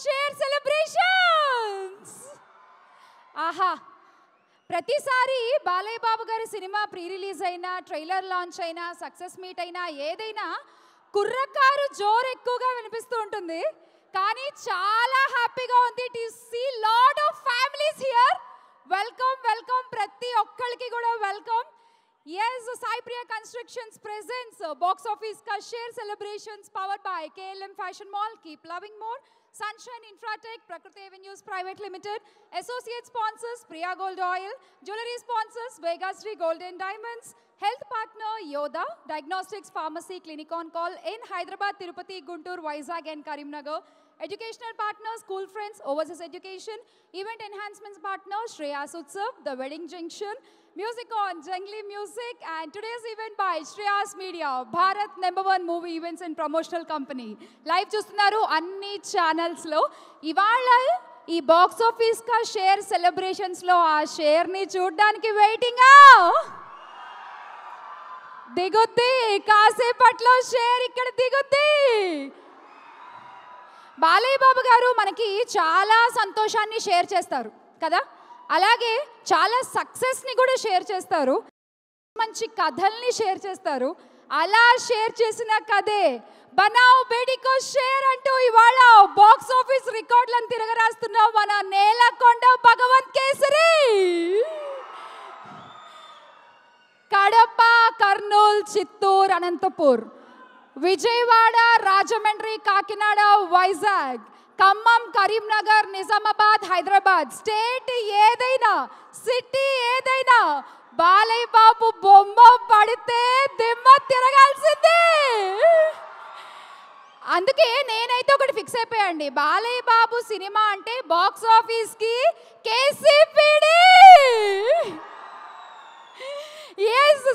Share celebrations. ఆహా, ప్రతిసారి బాలయ్య బాబు గారి సినిమా ప్రీ రిలీజ్ అయినా, ట్రైలర్ లాంచ్ అయినా, సక్సెస్ మీట్ అయినా, ఏదైనా కుర్రకారు జోరు ఎక్కువగా వినిపిస్తూ ఉంటుంది. కానీ చాలా హ్యాపీగా ఉంది to see lot of families here. Welcome welcome, ప్రతి ఒక్కరికి కూడా welcome. Yes, Sai Priya Constructions presents box office ka share celebrations powered by KLM Fashion Mall. Keep loving more. Sunshine Infratech, Prakriti Avenues Private Limited. Associate sponsors Priya Gold Oil. Jewelry sponsors Vega Sri Gold and Diamonds. Health partner Yoda. Diagnostics Pharmacy Clinic on Call in Hyderabad, Tirupati, Guntur, Vizag and Karimnagar. Educational partner School Friends Overseas Education. Event enhancements partner Shreyas Utsav, The Wedding Junction. Music on Jungly Music, and today's event by Shreyas Media, Bharat #1 movie events and promotional company. Live చూస్తున్నారు అన్ని channels లో. ఇవాళ ఈ box office కా share celebrations లో ఆ share ని చూడడానికి వెయిటింగ్. దిగుద్ది కాసేపట్లో షేర్ ఇక్కడ దిగుద్ది. బాలయ్య బాబు గారు మనకి చాలా సంతోషాన్ని షేర్ చేస్తారు కదా, అలాగే చాలా సక్సెస్ని కూడా షేర్ చేస్తారు, మంచి కథల్ని షేర్ చేస్తారు. అలా షేర్ చేసిన కథే బనావ్ బేడికో షేర్ అంటూ ఇవాళ బాక్స్ ఆఫీస్ రికార్డులను తిరగరాస్తున్న మన నేలకొండ భగవంత్ కేసరి. కడప, కర్నూలు, చిత్తూరు, అనంతపూర్, విజయవాడ, రాజమండ్రి, కాకినాడ, వైజాగ్, ఖమ్మం, కరీంనగర్, నిజామాబాద్, హైదరాబాద్, స్టేట్ ఏదైనా, సిటీ ఏదైనా, బాలయ్య బాబు బొమ్మ పడితే దిమ్మ తిరగాల్సిందే. అందుకే నేనైతే ఒకటి ఫిక్స్ అయిపోయాండి, బాలయ్య బాబు సినిమా అంటే బాక్స్ ఆఫీస్ కి కేసీపీడీ.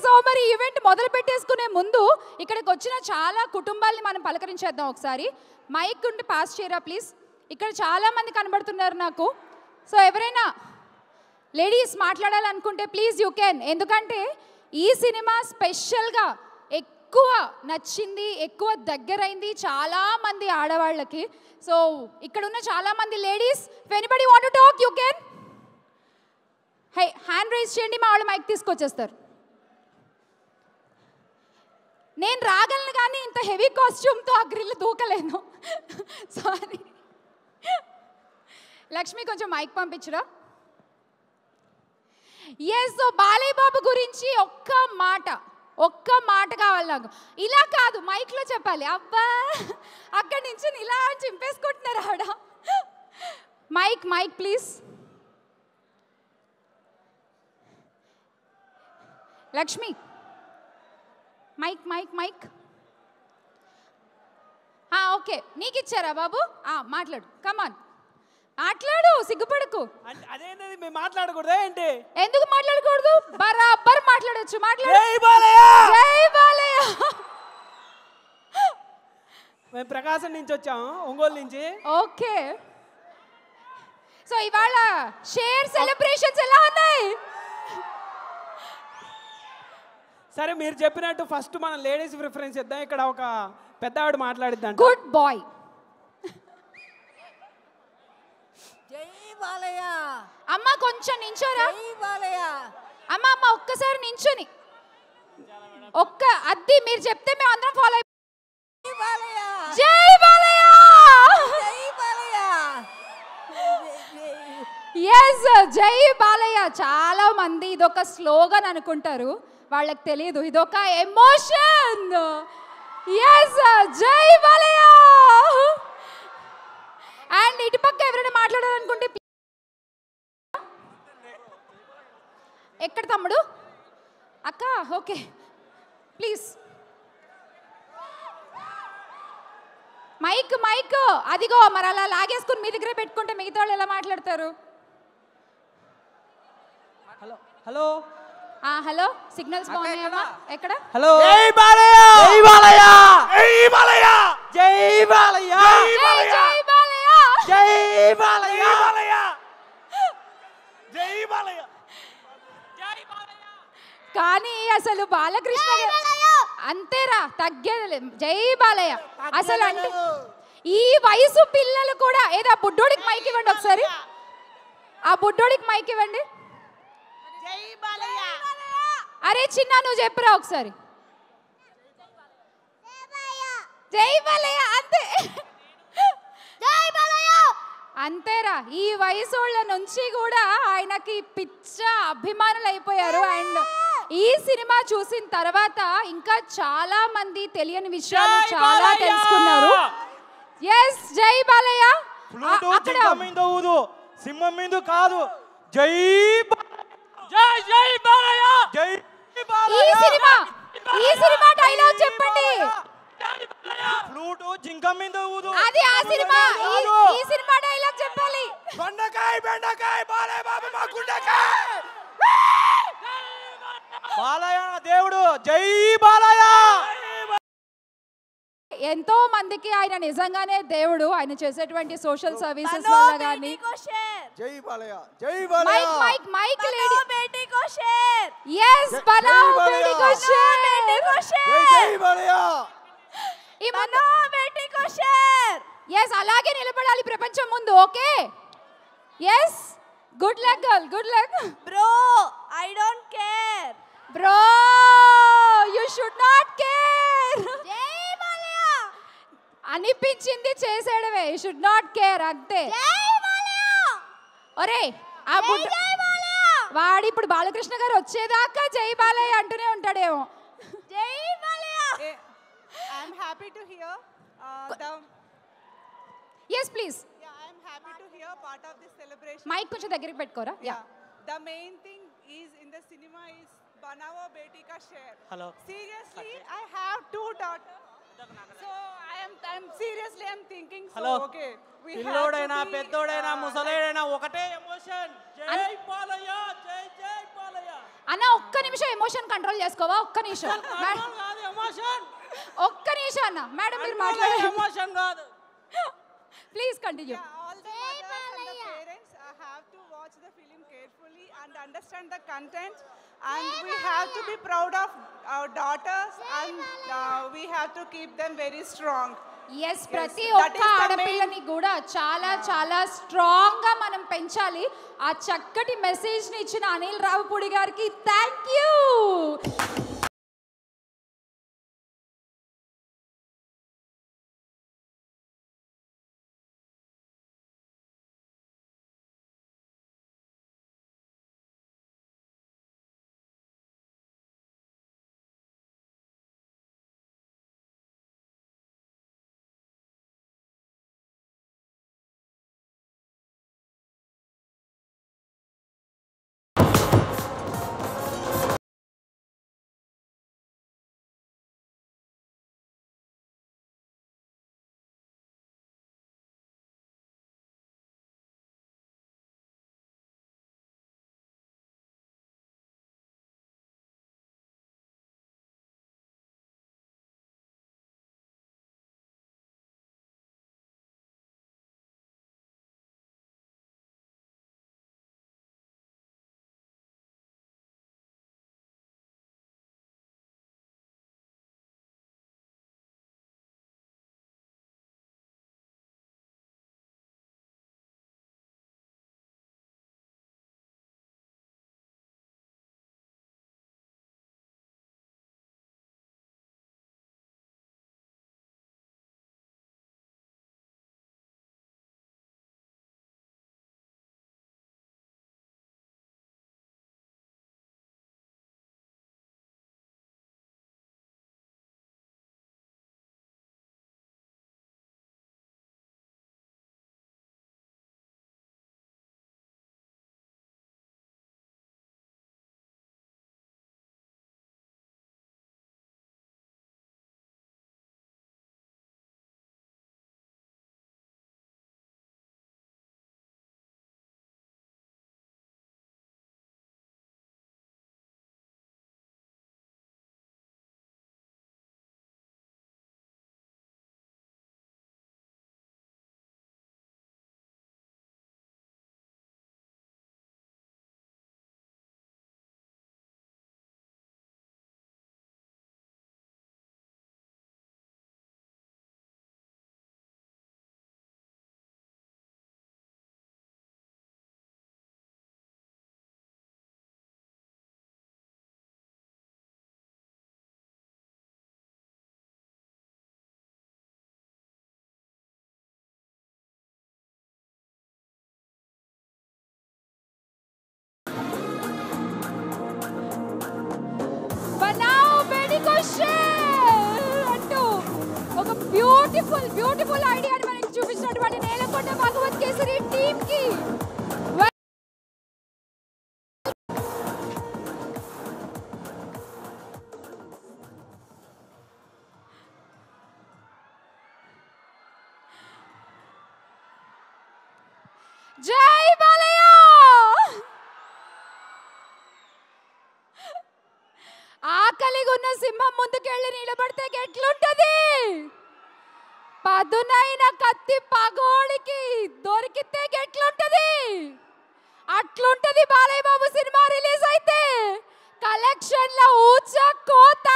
సో మరి ఈవెంట్ మొదలు పెట్టేసుకునే ముందు ఇక్కడికి వచ్చిన చాలా కుటుంబాలని మనం పలకరించేద్దాం. ఒకసారి మైక్ ఉండి పాస్ చేయరా ప్లీజ్. ఇక్కడ చాలా మంది కనబడుతున్నారు నాకు. సో ఎవరైనా లేడీస్ మాట్లాడాలనుకుంటే ప్లీజ్ యూ కెన్. ఎందుకంటే ఈ సినిమా స్పెషల్గా ఎక్కువ నచ్చింది, ఎక్కువ దగ్గరైంది చాలా మంది ఆడవాళ్ళకి. సో ఇక్కడ ఉన్న చాలా మంది ladies, if anybody want to talk you can. High, hand raise చేయండి, మా వాళ్ళు మైక్ తీసుకొచ్చేస్తారు. నేను రాగలను కానీ ఇంత హెవీ కాస్ట్యూమ్తో ఆ గ్రిల్ దూకలేను, సారీ. లక్ష్మి కొంచెం mic పంపించరా. Yes, so Balayya Babu గురించి ఒక్క మాట కావాలి నాకు. ఇలా కాదు, మైక్లో చెప్పాలి. అబ్బా, అక్కడి నుంచి ఇలా చింపేసుకుంటున్నారు ఆడ. Mike please. Lakshmi mike. Okay, నీకు ఇచ్చారా బాబు? మాట్లాడు, కమాన్ మాట్లాడు, సిగ్గుపడకు. అదేంటది మేము మాట్లాడకూడదా ఏంటి? ఎందుకు మాట్లాడకూడదు? బరాబర్ మాట్లాడొచ్చు. జై బాలయ్య. మేము ప్రకాశం నుంచి వచ్చాము, ఒంగోలు నుంచి. ఓకే, సో ఇవాళ షేర్ సెలబ్రేషన్స్ ఎలా ఉన్నాయి? సరే, మీరు చెప్పినట్టు ఫస్ట్ మనం లేడీస్ ప్రిఫరెన్స్ ఇద్దాం. ఇక్కడ ఒక పెద్ద ఆవిడ మాట్లాడిద్దాం. Good bye. జై బాలయ్య. అమ్మ కొంచెం నించోరా. జై బాలయ్య. అమ్మ ఒక్కసారి నించొని ఒక్క అద్ది మీరు చెప్తే మేము అందరం ఫాలో అయిపోతాం. జై బాలయ్య. జై బాలయ్య. జై బాలయ్య. ఎస్, జై బాలయ్య. చాలా మంది ఇదొక స్లోగన్ అనుకుంటారు, వాళ్ళకి తెలియదు ఇదొక ఎమోషన్. ఎస్, జై బాలయ్య. అండ్ ఇటుపక్క ఎవరైనా మాట్లాడాలనుకుంటే ఎక్కడ తమ్ముడు, అక్క, ఓకే ప్లీజ్. మైక్ అదిగో, మరి అలా లాగేసుకుని మీ దగ్గరే పెట్టుకుంటే మిగతా వాళ్ళు ఎలా మాట్లాడతారు? హలో హలో, సిగ్నల్స్ బాగున్నాయమ్మా. ఎక్కడ? హలో. జై బాలయ్య. జై బాలయ్య. జై బాలయ్య. జై బాలయ్య. జై బాలయ్య. జై బాలయ్య. జై బాలయ్య. కానీ అసలు బాలకృష్ణ అంతేరా, తగ్గేది. జై బాలయ్య అసలు అంటే ఈ వయసు పిల్లలు కూడా ఏదో ఆ బుడ్డోడికి మైక్ ఇవ్వండి ఒకసారి. ఆ బుడ్డోడికి మైక్ ఇవ్వండి. అరే చిన్న నువ్వు చెప్పురా ఒకసారి. జై బాలయ్య అంతే. అంతేరా, ఈ వయసోళ్ళ నుంచి కూడా ఆయనకి పిచ్చ అభిమానులు అయిపోయారు. అండ్ ఈ సినిమా చూసిన తర్వాత ఇంకా చాలా మంది తెలియని విషయాలు చాలా తెలుసుకున్నారు. ఎస్ జై బాలయ్య. సింహం మీద కాదు, జై జై జై బాలయ్య. జై ఈ సినిమా డైలాగ్ చెప్పండి. ఫ్లూట్ జింక మీద ఊదు. అది ఆ సినిమా. ఈ సినిమా డైలాగ్ చెప్పాలి. బెండకాయ బెండకాయ బాలయ్య బాబు మా గుండకాయ. బాలయ్య దేవుడు, జై బాలయ్య. ఎంతో మందికి ఆయన నిజంగానే దేవుడు. ఆయన చేసేటువంటి సోషల్ సర్వీసెస్ వల్ల గాని. జై బాలయ్య, జై బాలయ్య. మైక్ మైక్ లేడీ బేటీ కో షేర్. yes बनाओ बेटी को शेर. జై బాలయ్య. ఈ बनाओ बेटी को शेर. yes అలాగే నిలబడాలి ప్రపంచం ముందు. Okay yes good luck girl, good luck Bro, I don't care. bro, you should not care. జై బాలయ్య. అనిపించింది చేసేయడమే. you should not care అంతే. జై బాలయ్య. ఒరే ఆ బుడ్డ వాడు ఇప్పుడు బాలకృష్ణ గారు వచ్చేదాకా జై బాలయ్య అంటూనే ఉంటాడేమో. జై Balayya. I'm happy to hear yes please. I'm happy to hear part of this celebration. Mike కొంచెం దగ్గరికి పెట్టుకోరా. Yeah. The main thing is in the cinema is Banao Beti Ka Share. Hello. Seriously, I have 2 daughters. So I'm seriously thinking so. Hello. Okay. పిల్లోడైనా పెద్దోడైనా ముసలేడైనా ఒకటే emotion. జై బాలయ్య, జై జై బాలయ్య. అన్న ఒక్క నిమిషం ఎమోషన్ కంట్రోల్ చేసుకోవా? ఒక్క నిమిషం కాదు ఎమోషన్. ఒక్క నిమిషం అన్న. మేడం మీరు మాట్లాడండి. ఎమోషన్ కాదు. Please continue. All the mothers and the parents have to watch the film carefully and understand the content, and we have to be proud of our daughters, and we have to keep them very strong. Yes ప్రతి that ఒక్క is the ఆడపిల్లని కూడా చాలా చాలా strong గా మనం పెంచాలి. ఆ చక్కటి మెసేజ్ ని ఇచ్చిన అనిల్ రావుపూడి గారికి థ్యాంక్ యూ. బ్యూటిఫుల్ బ్యూటిఫుల్ ఐడియాని మనకి చూపించినటువంటి నేలకొండ భగవత్ కేసరి టీమ్ కి జై బాలయ్య. ఆకలిగా ఉన్న సింహం ముందుకెళ్ళి నిలబడితే ఎట్లుంటది? పదునైన కత్తి పగోడికి దొరికితే ఎట్లుంటది? అట్లుంటది బాలయ్య బాబు సినిమా రిలీజ్ అయితే. కలెక్షన్ల ఊచ కోత,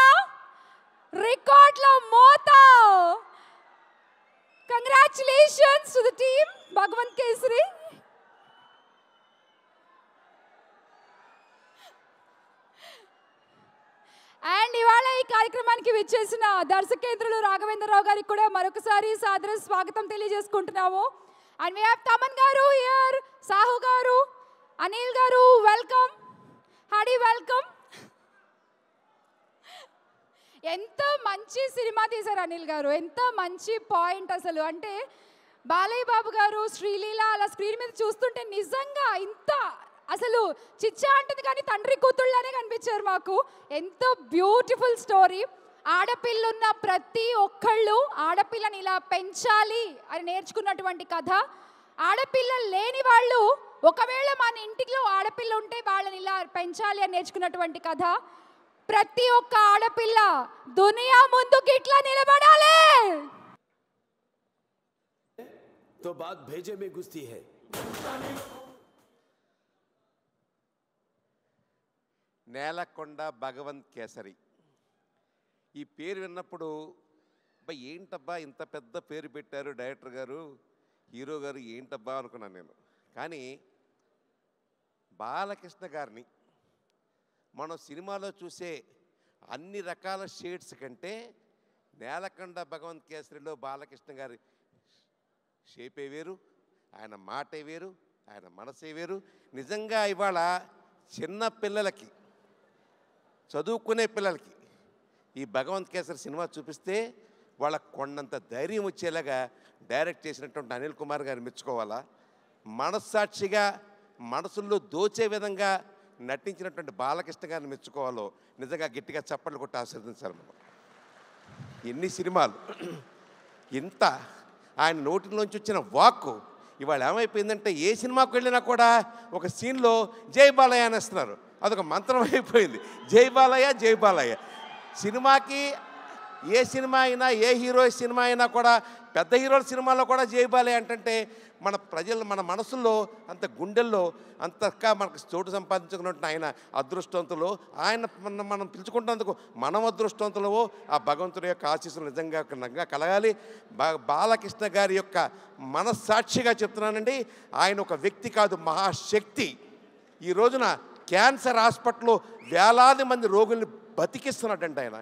రికార్డ్ల మోత. Congratulations to the team Bhagavanth Kesari. And ఇవాళ ఈ కార్యక్రమానికి విచ్చేసిన దర్శకేంద్రులు రాఘవేంద్రరావు గారికి కూడా మరొకసారి సాదర స్వాగతం తెలియజేసుకుంటున్నాము. అండ్ వి హావ్ తమన్ గారు హియర్, సాహు గారు, అనిల్ గారు, వెల్కమ్, హాడీ వెల్కమ్. ఎంత మంచి సినిమా తీశారు అనిల్ గారు, ఎంత మంచి పాయింట్ అసలు. అంటే బాలయ్య బాబు గారు, శ్రీలీల అలా స్క్రీన్ మీద చూస్తుంటే నిజంగా ఇంత అసలు చిచ్చా అంటుంది కానీ తండ్రి కూతుళ్ళనే కనిపించారు మాకు. ఎంత బ్యూటిఫుల్ స్టోరీ. ఆడపిల్లున్న ప్రతి ఒక్కళ్ళు ఆడపిల్లని ఇలా పెంచాలి అని నేర్చుకున్నటువంటి కథ. ఆడపిల్లలు లేని వాళ్ళు ఒకవేళ మన ఇంటిలో ఆడపిల్ల ఉంటే వాళ్ళని ఇలా పెంచాలి అని నేర్చుకున్నటువంటి కథ. ప్రతి ఒక్క ఆడపిల్ల దునియా ముందుకి ఇట్లా నిలబడాలి. तो बात भेजे में घुसती है. నేలకొండ భగవంత్ కేసరి ఈ పేరు విన్నప్పుడు ఏంటబ్బా ఇంత పెద్ద పేరు పెట్టారు డైరెక్టర్ గారు, హీరో గారు, ఏంటబ్బా అనుకున్నాను నేను. కానీ బాలకృష్ణ గారిని మనం సినిమాలో చూసే అన్ని రకాల షేడ్స్ కంటే నేలకొండ భగవంత్ కేసరిలో బాలకృష్ణ గారి షేపే వేరు, ఆయన మాటే వేరు, ఆయన మనసే వేరు. నిజంగా ఇవాళ చిన్న పిల్లలకి, చదువుకునే పిల్లలకి ఈ భగవంత్ కేసరి సినిమా చూపిస్తే వాళ్ళకు కొండంత ధైర్యం వచ్చేలాగా డైరెక్ట్ చేసినటువంటి అనిల్ కుమార్ గారిని మెచ్చుకోవాలా. మనస్సాక్షిగా మనసుల్లో దోచే విధంగా నటించినటువంటి బాలకృష్ణ గారిని మెచ్చుకోవాలో నిజంగా గట్టిగా చప్పట్లు కొట్టి ఆశీర్వదించాలి మనం. ఎన్ని సినిమాలు, ఇంత ఆయన నోటిలోంచి వచ్చిన వాక్కు ఇవాళ ఏమైపోయిందంటే ఏ సినిమాకు వెళ్ళినా కూడా ఒక సీన్లో జై బాలయ్య అనేస్తున్నారు. అదొక మంత్రం అయిపోయింది. జై బాలయ్య, జై బాలయ్య. సినిమాకి ఏ సినిమా అయినా, ఏ హీరో సినిమా అయినా కూడా, పెద్ద హీరోల సినిమాలో కూడా జై బాలయ్య అంటే మన ప్రజలు, మన మనసుల్లో, అంత గుండెల్లో అంతగా మనకు చోటు సంపాదించుకున్నట్టు ఆయన అదృష్టవంతులు. ఆయన మనం పిలుచుకుంటున్నందుకు మనం అదృష్టవంతులు. ఆ భగవంతుడి యొక్క ఆశీస్సులు నిజంగా కలగాలి. బాలకృష్ణ గారి యొక్క మనస్సాక్షిగా చెప్తున్నానండి, ఆయన ఒక వ్యక్తి కాదు, మహాశక్తి. ఈ రోజున క్యాన్సర్ హాస్పిటల్లో వేలాది మంది రోగుల్ని బతికిస్తున్నాడండి ఆయన.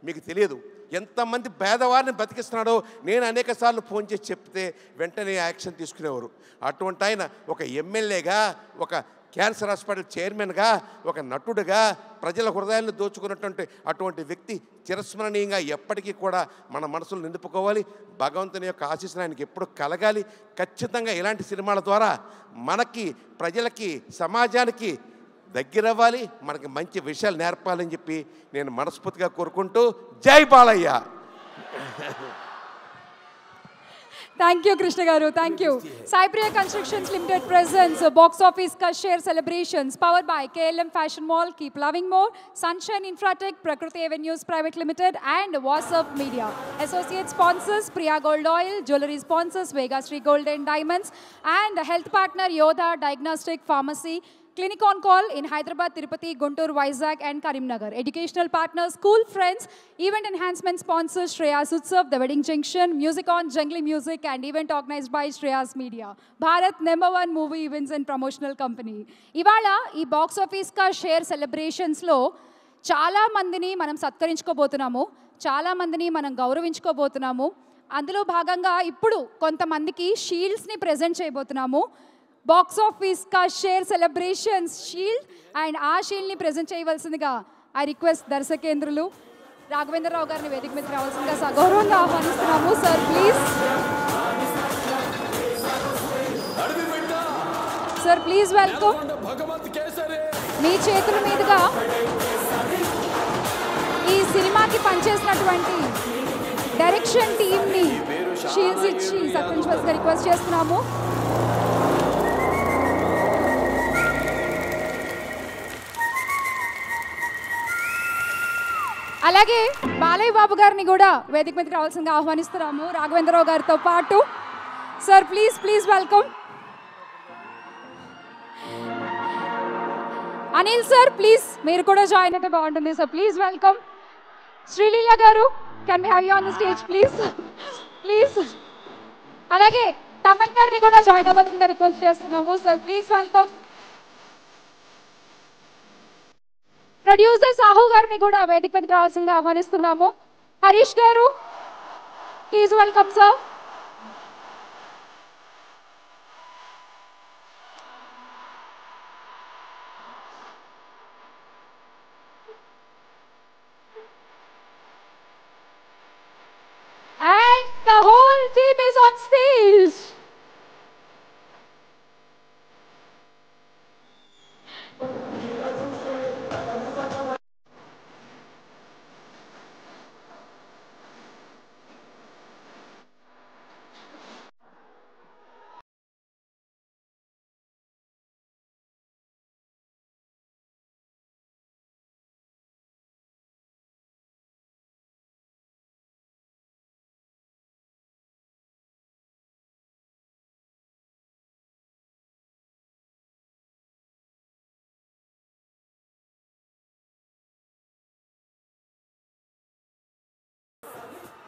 మీకు తెలియదు ఎంతమంది పేదవారిని బతికిస్తున్నాడో. నేను అనేక సార్లు ఫోన్ చేసి చెప్తే వెంటనే యాక్షన్ తీసుకునేవారు. అటువంటి ఆయన ఒక ఎమ్మెల్యేగా, ఒక క్యాన్సర్ హాస్పిటల్ చైర్మన్గా, ఒక నటుడుగా ప్రజల హృదయాలను దోచుకున్నటువంటి అటువంటి వ్యక్తి చిరస్మరణీయంగా ఎప్పటికీ కూడా మన మనసులు నింపుకోవాలి. భగవంతుని యొక్క ఆశీస్సులు ఆయనకి ఎప్పుడు కలగాలి. ఖచ్చితంగా ఇలాంటి సినిమాల ద్వారా మనకి, ప్రజలకి, సమాజానికి దగ్గరవ్వాలి, మనకి మంచి విషయాలు నేర్పాలని చెప్పి నేను మనస్ఫూర్తిగా కోరుకుంటూ జై Balayya. Thank you, Krishna Garu. Thank you. Cypriya Constructions Limited presents Box Office Ka Share Celebrations, powered by KLM Fashion Mall, Keep Loving More, Sunshine Infratech, Prakriti Avenues Private Limited, and WhatsApp Media. Associate sponsors Priya Gold Oil, jewelry sponsors Vega Sri Gold and Diamonds, and health partner Yodha Diagnostic Pharmacy, Clinic on Call in Hyderabad, Tirupati, Guntur, Vizag, and Karimnagar. Educational partners, School Friends, event enhancement sponsors Shreyas Utsav, The Wedding Junction, Music on Jungly Music, and event organized by Shreyas Media. Bharat #1 movie events and promotional company. Ivala ee box office ka share celebrations lo చాలా మందిని మనం సత్కరించుకోబోతున్నాము, చాలా మందిని మనం గౌరవించుకోబోతున్నాము. అందులో భాగంగా ఇప్పుడు కొంతమందికి షీల్డ్స్ని ప్రెజెంట్ చేయబోతున్నాము. బాక్స్ ఆఫీస్ కా షేర్ సెలబ్రేషన్స్ షీల్డ్, అండ్ ఆ షీల్డ్ని ప్రెజెంట్ చేయవలసిందిగా ఐ రిక్వెస్ట్ దర్శకేంద్రులు. రాఘవేంద్రరావు గారిని వేదిక మీదకి రావాల్సిందిగా సగౌరవంగా ఆహ్వానిస్తున్నాము. Sir please. Sir please welcome. మీ చేతుల మీదుగా ఈ సినిమాకి పనిచేసినటువంటి డైరెక్షన్ టీమ్ని షీల్డ్స్ ఇచ్చి సత్కరించవలసిగా రిక్వెస్ట్ చేస్తున్నాము. అలాగే బాలయ్య బాబు గారిని కూడా వేదిక మీదకి రావాల్సిందిగా ఆహ్వానిస్తున్నాము రాఘవేంద్రరావు గారితో పాటు. Sir please please welcome. Anil sir please మీరు కూడా జాయిన్ అయితే బాగుంటుంది. Sir please welcome. శ్రీలీల గారు can we have you on the stage please please. అలాగే తమన్ గారిని కూడా జాయిన్ అవ్వాల్సిందిగా రిక్వెస్ట్ చేస్తున్నాము. Sir please welcome. Producer Sahu గారిని కూడా వేదిక మీదకి రావాల్సిందిగా ఆహ్వానిస్తున్నాము. హరీష్ గారు please welcome sir. And the whole team is on stage.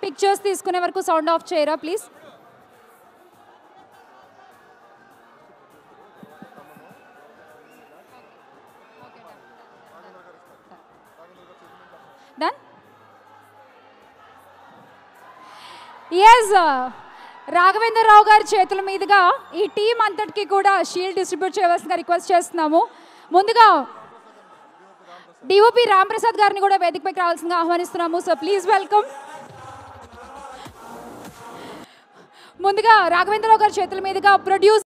Pictures తీసుకునే వరకు సౌండ్ ఆఫ్ చేయరా ప్లీజ్. డన్. ఎస్ రాఘవేంద్రరావు గారి చేతుల మీదుగా ఈ టీం అంతటికి కూడా షీల్డ్ డిస్ట్రిబ్యూట్ చేయవలసిందిగా రిక్వెస్ట్ చేస్తున్నాము. ముందుగా డిఓపి రాంప్రసాద్ గారిని కూడా వేదికపైకి రావాల్సిందిగా ఆహ్వానిస్తున్నాము. So please welcome. ముందుగా రాఘవేంద్రరావు గారి చేతుల మీదుగా ప్రొడ్యూస్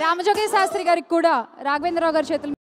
రామజోగయ్య శాస్త్రి గారికి కూడా రాఘవేంద్రరావు గారి చేతుల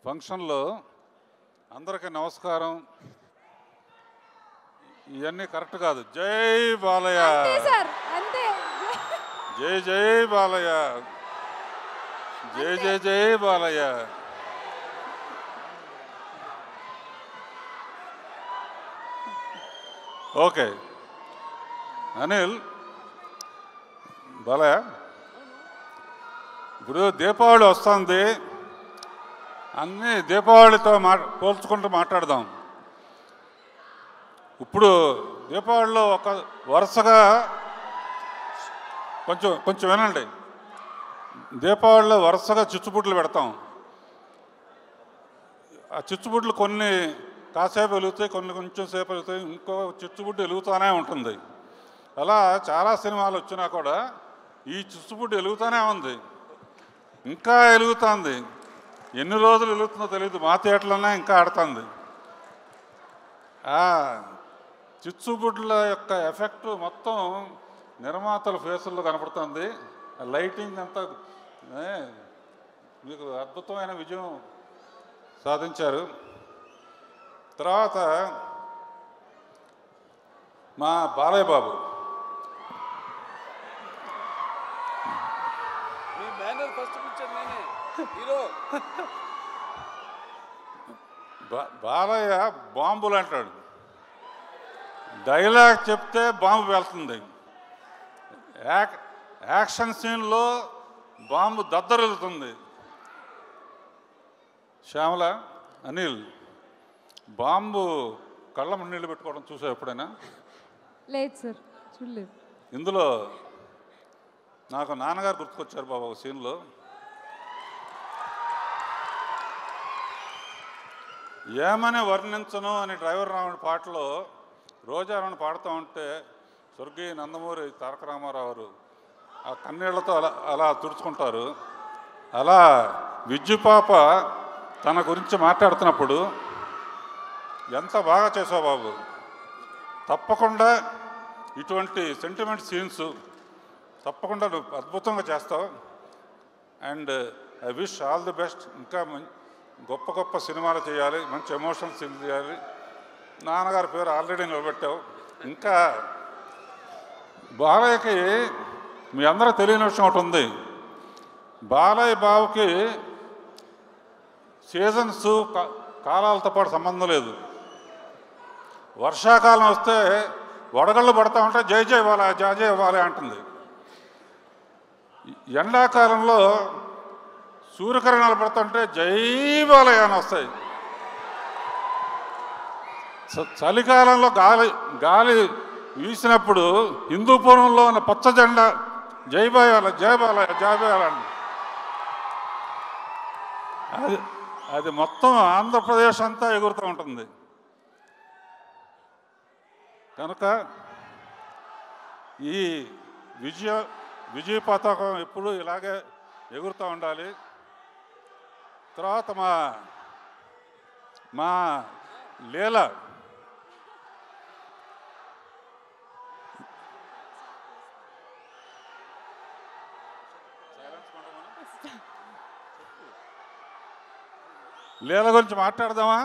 ఫంక్షన్లో అందరికీ నమస్కారం. ఇవన్నీ కరెక్ట్ కాదు. జై బాలయ్య, అంతే సార్, అంతే. జై జై బాలయ్య, జై జై జై బాలయ్య. ఓకే అనిల్, బాలయ్య, ఇప్పుడు దీపావళి వస్తుంది, అన్నీ దీపావళితో పోల్చుకుంటూ మాట్లాడదాం. ఇప్పుడు దీపావళిలో ఒక వరుసగా కొంచెం వినండి. దీపావళిలో వరుసగా చిచ్చుబుడ్లు పెడతాం. ఆ చిచ్చుబుడ్లు కొన్ని కాసేపు వెలుగుతాయి, కొన్ని కొంచెం సేపు వెలుగుతాయి, ఇంకో చిచ్చుబుడ్డు వెలుగుతూనే ఉంటుంది. అలా చాలా సినిమాలు వచ్చినా కూడా ఈ చిచ్చుబుడ్డు వెలుగుతూనే ఉంది, ఇంకా వెలుగుతుంది. ఎన్ని రోజులు వెలుగుతుందో తెలియదు, మా థియేటర్లోనే ఇంకా ఆడుతుంది. చిచ్చుబుడ్ల యొక్క ఎఫెక్ట్ మొత్తం నిర్మాతల ఫేసుల్లో కనపడుతుంది. లైటింగ్ అంతా మీకు అద్భుతమైన విజయం సాధించారు. తర్వాత మా బాలయ్య బాబు, బాలయ్య బాంబులు అంటాడు. డైలాగ్ చెప్తే బాంబు వెళ్తుంది. యాక్షన్ సీన్లో బాంబు దద్దరిల్లుతుంది. శ్యామల, అనిల్, బాంబు కళ్ళ నీళ్ళు పెట్టుకోవడం చూసావు ఎప్పుడైనా? లేదు సార్, చూడలేదు. ఇందులో నాకు నాన్నగారు గుర్తుకొచ్చారు బాబా ఒక సీన్లో. ఏమని వర్ణించను అని డ్రైవర్ రాముడి పాటలో రోజారావుని పాడుతూ ఉంటే స్వర్గీయ నందమూరి తారక రామారావు గారు ఆ కన్నీళ్లతో అలా తుడుచుకుంటారు. అలా విద్యుపాప తన గురించి మాట్లాడుతున్నప్పుడు ఎంత బాగా చేసావు బాబు, తప్పకుండా ఇటువంటి సెంటిమెంట్ సీన్స్ తప్పకుండా నువ్వు అద్భుతంగా చేస్తావు. And I wish all the best. ఇంకా గొప్ప గొప్ప సినిమాలు చేయాలి, మంచి ఎమోషనల్ సీన్ చేయాలి. నాన్నగారి పేరు ఆల్రెడీ నిలబెట్టావు. ఇంకా బాలయ్యకి మీ అందరూ తెలియని విషయం ఒకటి ఉంది. బాలయ్య బాబుకి సీజన్స్ కాలాలతో పాటు సంబంధం లేదు. వర్షాకాలం వస్తే వడగళ్ళు పడతా ఉంటే జై జై బాలయ్య, జై జై బాలయ్య అంటుంది. ఎండాకాలంలో సూర్యకిరణాలు పడుతుంటే జై బాలయ్య అని వస్తాయి. చలికాలంలో గాలి వీసినప్పుడు హిందూపురంలో ఉన్న పచ్చ జెండా జై బాలయ్య, జై బాలయ్య, జై బాలయ్య. అది మొత్తం ఆంధ్రప్రదేశ్ అంతా ఎగురుతూ ఉంటుంది. కనుక ఈ విజయ పతాకం ఎప్పుడు ఇలాగే ఎగురుతూ ఉండాలి. తర్వాత మా లీల, లీల గురించి మాట్లాడదామా?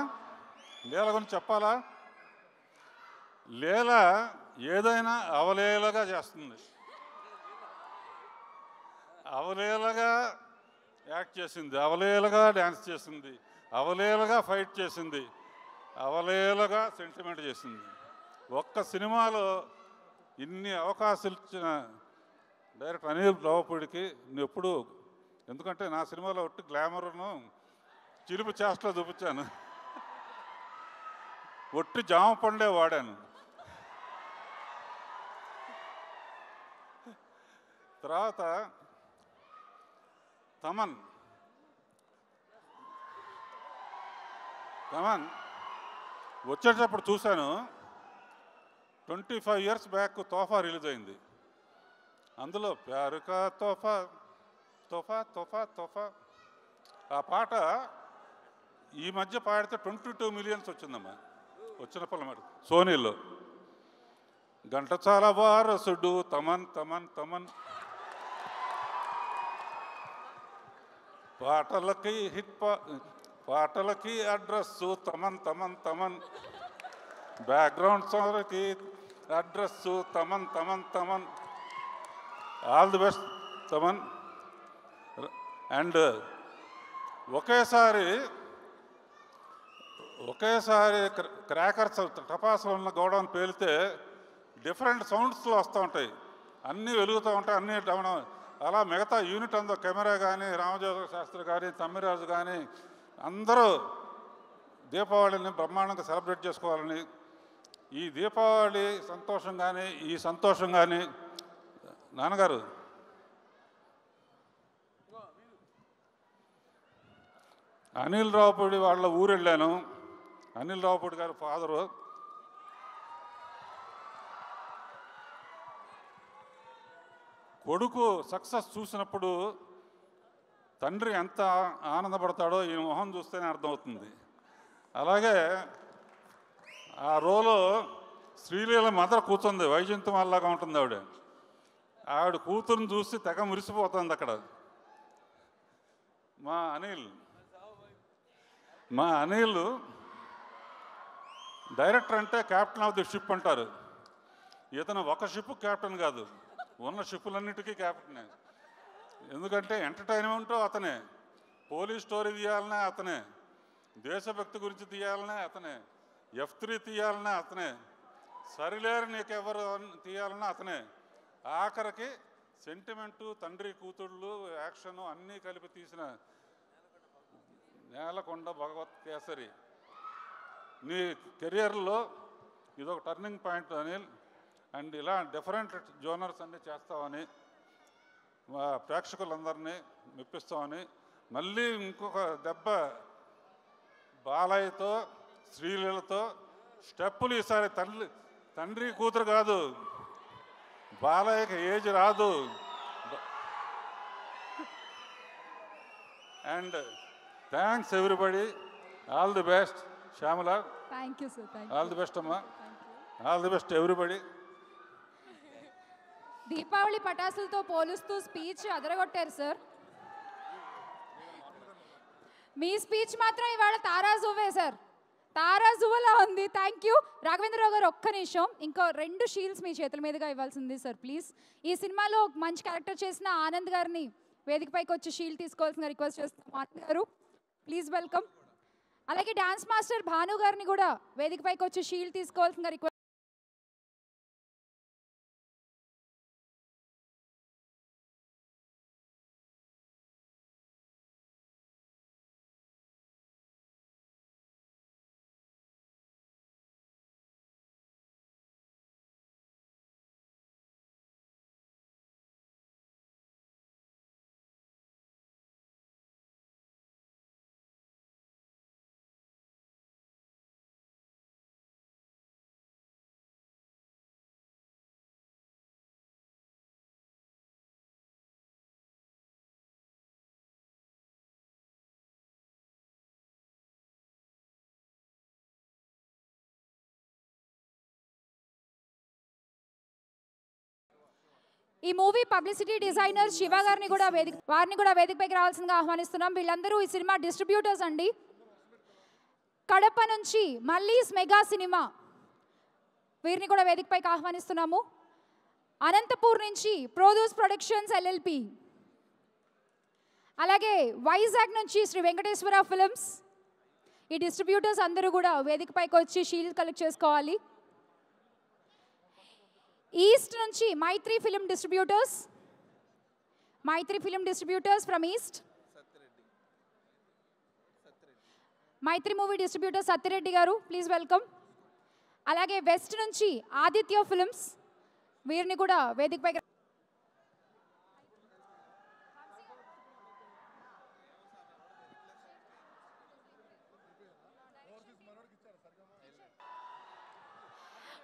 లీల గురించి చెప్పాలా? లీల ఏదైనా అవలీలగా చేస్తుంది. అవలీలగా యాక్ట్ చేసింది, అవలీలగా డ్యాన్స్ చేసింది, అవలీలగా ఫైట్ చేసింది, అవలీలగా సెంటిమెంట్ చేసింది. ఒక్క సినిమాలో ఇన్ని అవకాశాలు ఇచ్చిన డైరెక్టర్ అనిల్ రావుపూడికి నువ్వు ఎప్పుడు, ఎందుకంటే నా సినిమాలో ఒట్టి గ్లామర్ను చిలుపు చేష్టలో చూపించాను, ఒట్టి జామ పండే వాడాను. తర్వాత తమన్ వచ్చేటప్పుడు చూశాను. 25 years బ్యాక్ తోఫా రిలీజ్ అయింది. అందులో ప్యారుకా తోఫా తోఫా తోఫా తోఫా ఆ పాట ఈ మధ్య పాడితే 22 million వచ్చిందమ్మా, వచ్చిన పల్లమాట సోనీలో. ఘంటసాల వారసుడు తమన్ తమన్ తమన్ పాటలకి పాటలకి అడ్రస్సు తమన్ తమన్ తమన్, బ్యాక్గ్రౌండ్ సాంగ్కి address Thaman Thaman Thaman. All the best Thaman. And ఒకేసారి క్రాకర్స్ టపాసులు ఉన్న గోడౌన్ పేలితే డిఫరెంట్ సౌండ్స్లో వస్తూ ఉంటాయి, అన్నీ వెలుగుతూ ఉంటాయి, అన్నీ డౌన్. అలా మిగతా యూనిట్ అంతా కెమెరా కానీ, రామజోగ శాస్త్రి కానీ, తమ్మిరాజు కానీ అందరూ దీపావళిని బ్రహ్మాండంగా సెలబ్రేట్ చేసుకోవాలని, ఈ దీపావళి సంతోషం కానీ, ఈ సంతోషం కానీ. నాన్నగారు, అనిల్ రావుపూడి వాళ్ళ ఊరు వెళ్ళాను. అనిల్ రావుపూడి గారి ఫాదరు కొడుకు సక్సెస్ చూసినప్పుడు తండ్రి ఎంత ఆనందపడతాడో ఈ మొహం చూస్తేనే అర్థమవుతుంది. అలాగే ఆ రోలో శ్రీలీల మదర్ కూర్చుంది, వైజయంతిమాలలాగా ఉంటుంది ఆవిడ. ఆవిడ కూతురుని చూసి తెగ మురిసిపోతుంది అక్కడ. మా అనిల్ డైరెక్టర్ అంటే క్యాప్టెన్ ఆఫ్ ది షిప్ అంటారు. ఇతను ఒక షిప్ క్యాప్టెన్ కాదు, ఉన్న షిప్పులన్నిటికీ క్యాప్టెనే. ఎందుకంటే ఎంటర్టైన్మెంట్ అతనే, పోలీస్ స్టోరీ తీయాలనే అతనే, దేశభక్తి గురించి తీయాలనే అతనే, F3 తీయాలనే అతనే, సరిలేరు నీకెవరు తీయాలన్నా అతనే. ఆఖరికి సెంటిమెంటు, తండ్రి కూతుళ్ళు, యాక్షను అన్నీ కలిపి తీసిన నేలకొండ భగవత్ కేసరి. నీ కెరియర్లో ఇదొక టర్నింగ్ పాయింట్ అనిల్. అండ్ ఇలా డిఫరెంట్ జోనర్స్ అన్నీ చేస్తామని, మా ప్రేక్షకులందరినీ మెప్పిస్తామని. మళ్ళీ ఇంకొక దెబ్బ బాలయ్యతో, శ్రీలీలతో స్టెప్పులు. ఈసారి తండ్రి కూతురు కాదు, బాలయ్యకి ఏజ్ రాదు. And thanks everybody. All the best Shyamala. Thank you sir. All the best అమ్మా. All the best everybody. Deepavali పటాసులతో పోలుస్తూ స్పీచ్ అదరగొట్టారు సార్. మీ స్పీచ్ మాత్రం ఇవాళ తారాజువ్వే సార్, తారాజువ్వలా ఉంది. Thank you. రాఘవేంద్రరావు గారు ఒక్క నిమిషం, ఇంకో 2 షీల్డ్స్ మీ చేతుల మీదుగా ఇవ్వాల్సింది సార్ ప్లీజ్. ఈ సినిమాలో మంచి క్యారెక్టర్ చేసిన ఆనంద్ గారిని వేదికపైకి వచ్చి షీల్డ్ తీసుకోవాల్సిన రిక్వెస్ట్ చేస్తున్నాం. ఆనంద్ గారు ప్లీజ్ వెల్కమ్. అలాగే డాన్స్ మాస్టర్ భాను గారిని కూడా వేదికపైకి వచ్చి షీల్డ్ తీసుకోవాల్సిన రిక్వెస్ట్. ఈ మూవీ పబ్లిసిటీ డిజైనర్ శివ గారిని కూడా వారిని కూడా వేదికపైకి రావాల్సిందిగా ఆహ్వానిస్తున్నాం. వీళ్ళందరూ ఈ సినిమా డిస్ట్రిబ్యూటర్స్ అండి. కడప నుంచి మల్లీస్ మెగా సినిమా, వీరిని కూడా వేదికపైకి ఆహ్వానిస్తున్నాము. అనంతపూర్ నుంచి ప్రొడ్యూస్ ప్రొడక్షన్స్ LLP, అలాగే వైజాగ్ నుంచి శ్రీ వెంకటేశ్వర ఫిల్మ్స్. ఈ డిస్ట్రిబ్యూటర్స్ అందరూ కూడా వేదికపైకి వచ్చి షీల్డ్ కలెక్ట్ చేసుకోవాలి. ఈస్ట్ నుంచి మైత్రి film distributors from east, Mythri movie distributor Satya Reddy గారు ప్లీజ్ వెల్కమ్. అలాగే వెస్ట్ నుంచి ఆదిత్య ఫిల్మ్స్, వీరిని కూడా వేదికపైకి.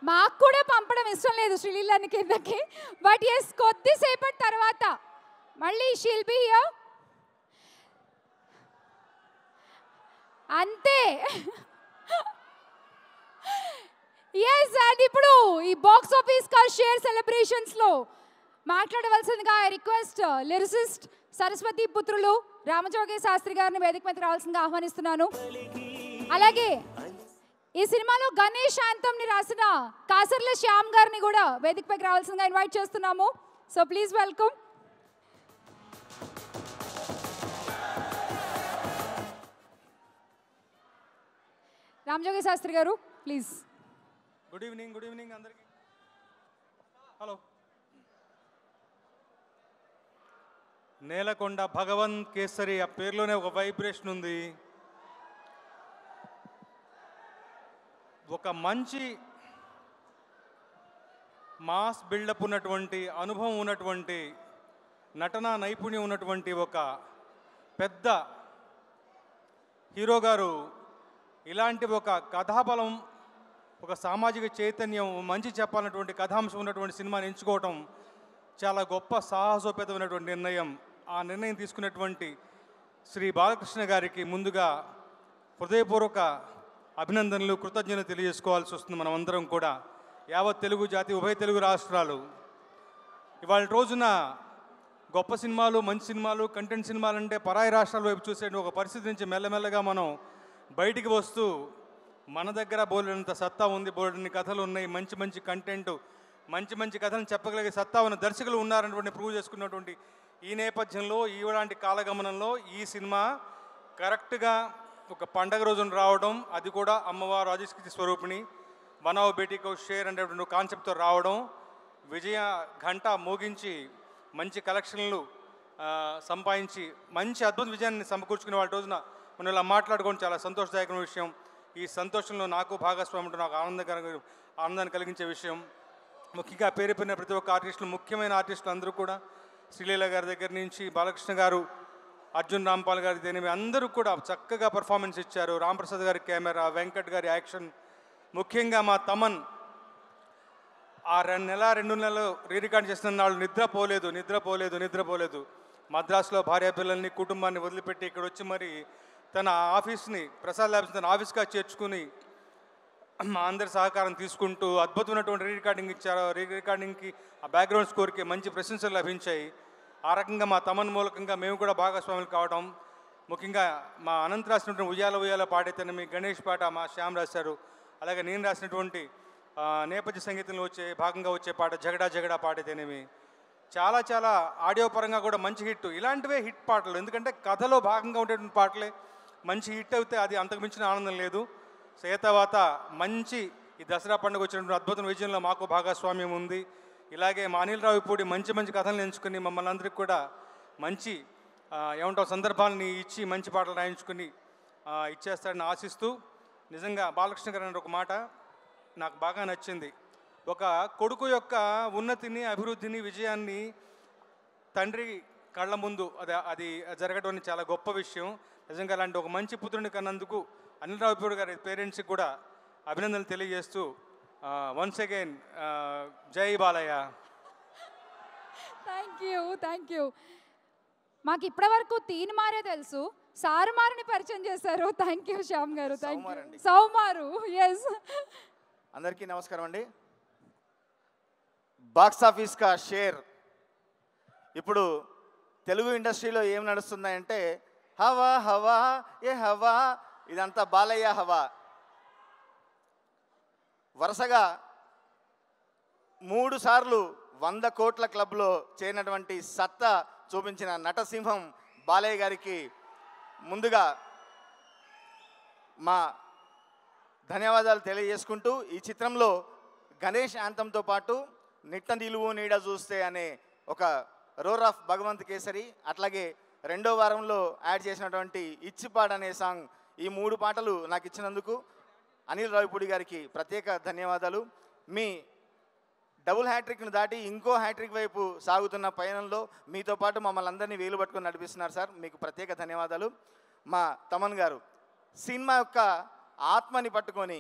మాకు కూడా పంపడం ఇష్టం లేదు శ్రీలీలని కిందకి, బట్ ఎస్ కొద్దిసేపటి తర్వాత మళ్ళీ షీల్ బి హియర్. అంతే. ఎస్, అండ్ ఇప్పుడు ఈ బాక్స్ ఆఫీస్ షేర్ సెలబ్రేషన్స్లో మాట్లాడవలసిందిగా ఐ రిక్వెస్ట్ లిరిసిస్ట్ సరస్వతి పుత్రులు రామజోగి శాస్త్రి గారిని వేదిక మీదకి రావాల్సిందిగా ఆహ్వానిస్తున్నాను. అలాగే ఈ సినిమాలో గణేష్ యాంథమ్ని రాసిన కాసర్ల శ్యామ్ గారిని కూడా వేదికపైకి రావాల్సిందిగా ఇన్వైట్ చేస్తున్నాము. So please welcome. Ramajogi Sastry గారు ప్లీజ్. గుడ్ ఈవినింగ్ అందరికీ. హలో. నేలకొండ భగవంత్ కేసరి, ఆ పేరులోనే ఒక వైబ్రేషన్ ఉంది. ఒక మంచి మాస్ బిల్డప్ ఉన్నటువంటి, అనుభవం ఉన్నటువంటి, నటనా నైపుణ్యం ఉన్నటువంటి ఒక పెద్ద హీరో గారు ఇలాంటి ఒక కథాబలం, ఒక సామాజిక చైతన్యం, మంచి చెప్పాలన్నటువంటి కథాంశం ఉన్నటువంటి సినిమాని ఎంచుకోవటం చాలా గొప్ప సాహసోపేతమైనటువంటి నిర్ణయం. ఆ నిర్ణయం తీసుకున్నటువంటి శ్రీ బాలకృష్ణ గారికి ముందుగా హృదయపూర్వక అభినందనలు, కృతజ్ఞతలు తెలియజేసుకోవాల్సి వస్తుంది. మనం అందరం కూడా, యావత్ తెలుగు జాతి, ఉభయ తెలుగు రాష్ట్రాలు ఇవాళ రోజున గొప్ప సినిమాలు, మంచి సినిమాలు, కంటెంట్ సినిమాలు అంటే పరాయి రాష్ట్రాల వైపు చూసే ఒక పరిస్థితి నుంచి మెల్లమెల్లగా మనం బయటికి వస్తూ మన దగ్గర బోలెడంత సత్తా ఉంది, బోలెడన్ని కథలు ఉన్నాయి, మంచి మంచి కంటెంట్, మంచి మంచి కథలను చెప్పగలిగే సత్తా ఉన్న దర్శకులు ఉన్నారన్నటువంటి ప్రూవ్ చేసుకున్నటువంటి ఈ నేపథ్యంలో, ఇలాంటి కాలగమనంలో ఈ సినిమా కరెక్ట్గా ఒక పండగ రోజున రావడం, అది కూడా అమ్మవారు ఆదిశక్తి స్వరూపిణి బనావ్ బేటీకో షేర్ అనేటువంటి కాన్సెప్ట్తో రావడం, విజయ ఘంట మోగించి మంచి కలెక్షన్లు సంపాదించి మంచి అద్భుత విజయాన్ని సమకూర్చుకునే వాళ్ళ రోజున మనం ఇలా మాట్లాడుకోవడం చాలా సంతోషదాయకమైన విషయం. ఈ సంతోషంలో నాకు భాగస్వామి ఉంటే నాకు ఆనందాన్ని కలిగించే విషయం. ముఖ్యంగా పేరు పెరిగిన ప్రతి ఒక్క ఆర్టిస్టులు, ముఖ్యమైన ఆర్టిస్టులు అందరూ కూడా, శ్రీలీల గారి దగ్గర నుంచి బాలకృష్ణ గారు, అర్జున్ రాంపాల్ గారి దేనివి అందరూ కూడా చక్కగా పర్ఫార్మెన్స్ ఇచ్చారు. రాంప్రసాద్ గారి కెమెరా, వెంకట్ గారి యాక్షన్, ముఖ్యంగా మా తమన్ ఆ 2 నెలలు రీరికార్డ్ చేసిన నాళ్ళు నిద్రపోలేదు. మద్రాసులో భార్య పిల్లల్ని, కుటుంబాన్ని వదిలిపెట్టి ఇక్కడ వచ్చి మరి తన ఆఫీస్ని, ప్రసాద్ ల్యాబ్స్ తన ఆఫీస్గా చేర్చుకుని మా అందరి సహకారం తీసుకుంటూ అద్భుతమైనటువంటి రీరికార్డింగ్కి ఆ బ్యాక్గ్రౌండ్ స్కోర్కి మంచి ప్రశంసలు లభించాయి. ఆ రకంగా మా తమన్ మూలకంగా మేము కూడా భాగస్వాములు కావడం, ముఖ్యంగా మా అనంత్ రాసినటువంటి ఉయ్యాల పాడైతేనేమి, గణేష్ పాట మా శ్యామ్ రాశారు. అలాగే నేను రాసినటువంటి నేపథ్య సంగీతంలో భాగంగా వచ్చే పాట జగడా పాడైతేనేమి చాలా చాలా ఆడియో పరంగా కూడా మంచి హిట్. ఇలాంటివే హిట్ పాటలు, ఎందుకంటే కథలో భాగంగా ఉండేటువంటి పాటలే మంచి హిట్ అయితే అది అంతకు మించిన ఆనందం లేదు. సేతవాత మంచి ఈ దసరా పండుగ వచ్చినటువంటి అద్భుతం విజయంలో మాకు భాగస్వామ్యం ఉంది. ఇలాగే మా అనిల్ రావిపూడి మంచి కథలను ఎంచుకుని మమ్మల్ని అందరికీ కూడా మంచి సందర్భాలని ఇచ్చి మంచి పాటలు రాయించుకుని ఇచ్చేస్తాడని ఆశిస్తూ, నిజంగా బాలకృష్ణ గారు అనే ఒక మాట నాకు బాగా నచ్చింది. ఒక కొడుకు యొక్క ఉన్నతిని, అభివృద్ధిని, విజయాన్ని తండ్రి కళ్ళ ముందు అది జరగడం చాలా గొప్ప విషయం. నిజంగా అలాంటి ఒక మంచి పుత్రుని కన్నందుకు అనిల్ రావిపూడి గారి పేరెంట్స్కి కూడా అభినందనలు తెలియజేస్తూ వన్స్ అగైన్ జై బాలయ్య. Thank you. మాకు ఇప్పటివరకు తీన్మారే తెలుసు, సారుమారుని పరిచయం చేశారు. థ్యాంక్ యూ శ్యామ్ గారు. Thank you. సౌమారు. ఎస్, అందరికీ నమస్కారం అండి. బాక్స్ ఆఫీస్ కా షేర్ ఇప్పుడు తెలుగు ఇండస్ట్రీలో ఏం నడుస్తున్నాయంటే హవా హవా ఏ హవా, ఇదంతా బాలయ్య హవా. వరుసగా 3 సార్లు 100 కోట్ల క్లబ్లో చేరినటువంటి సత్తా చూపించిన నటసింహం బాలయ్య గారికి ముందుగా మా ధన్యవాదాలు తెలియజేసుకుంటూ, ఈ చిత్రంలో గణేష్ యాంథంతో పాటు నిట్ట నిలువు నీడ చూస్తే అనే ఒక రోర్ ఆఫ్ భగవంత్ కేసరి, అట్లాగే 2వ వారంలో యాడ్ చేసినటువంటి ఇచ్చిపాడ్ అనే సాంగ్, ఈ 3 పాటలు నాకు ఇచ్చినందుకు అనిల్ రావిపూడి గారికి ప్రత్యేక ధన్యవాదాలు. మీ డబుల్ హ్యాట్రిక్ను దాటి ఇంకో హ్యాట్రిక్ వైపు సాగుతున్న పయనంలో మీతో పాటు మమ్మల్ని అందరినీ వేలు పట్టుకొని నడిపిస్తున్నారు సార్, మీకు ప్రత్యేక ధన్యవాదాలు. మా తమన్ గారు సినిమా యొక్క ఆత్మని పట్టుకొని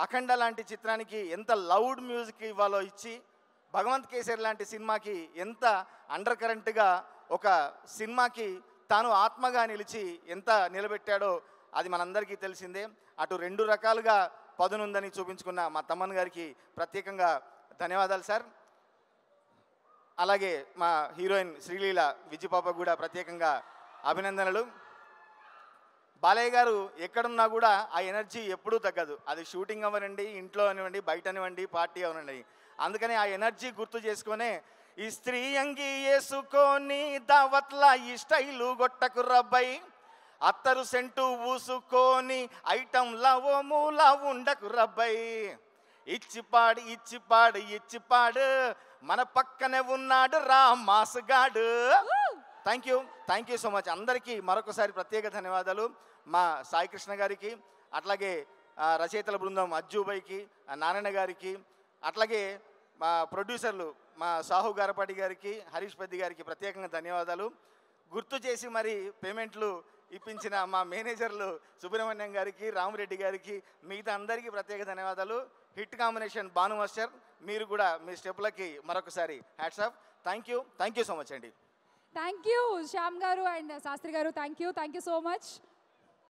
అఖండ లాంటి చిత్రానికి ఎంత లౌడ్ మ్యూజిక్ ఇవ్వాలో ఇచ్చి, భగవంత్ కేసరి లాంటి సినిమాకి ఎంత అండర్ కరెంట్గా ఒక సినిమాకి తాను ఆత్మగా నిలిచి ఎంత నిలబెట్టాడో అది మనందరికీ తెలిసిందే. అటు 2 రకాలుగా పదునుందని చూపించుకున్న మా తమన్ గారికి ప్రత్యేకంగా ధన్యవాదాలు సార్. అలాగే మా హీరోయిన్ శ్రీలీల విజయపాప కూడా ప్రత్యేకంగా అభినందనలు. బాలయ్య గారు ఎక్కడున్నా కూడా ఆ ఎనర్జీ ఎప్పుడూ తగ్గదు. అది షూటింగ్ అవ్వనండి, ఇంట్లో అనివ్వండి, బయట అనివ్వండి, పార్టీ అవనండి. అందుకని ఆ ఎనర్జీ గుర్తు చేసుకునే ఈ స్త్రీ అంగి వేసుకొని దావత్లా ఈ స్టైలు గొట్టకు రబ్బై, అత్తరు సెంటు ఊసుకొని ఐటంలా ఓ మూల ఉండకు రబ్బై, ఇచ్చిపాడు ఇచ్చిపాడు ఇచ్చిపాడు మన పక్కనే ఉన్నాడు రా మాసగాడు. Thank you so much. అందరికీ మరొకసారి ప్రత్యేక ధన్యవాదాలు. మా సాయి కృష్ణ గారికి, అట్లాగే రచయితల బృందం అజ్జుబాయికి, నారాయణ గారికి, అట్లాగే మా ప్రొడ్యూసర్లు మా సాహు గారపాటి గారికి, హరీష్ పెద్ది గారికి ప్రత్యేకంగా ధన్యవాదాలు. గుర్తు చేసి మరి పేమెంట్లు ఇప్పించిన మా మేనేజర్లు సుబ్రహ్మణ్యం గారికి, రామరెడ్డి గారికి, మిగతా అందరికీ ప్రత్యేక ధన్యవాదాలు. హిట్ కాంబినేషన్ భాను మాస్టర్, మీరు కూడా మీ స్టెప్లకి మరొకసారి hats off. Thank you so much అండి. థ్యాంక్ యూ శ్యామ్ గారు అండ్ శాస్త్రి గారు. Thank you so much.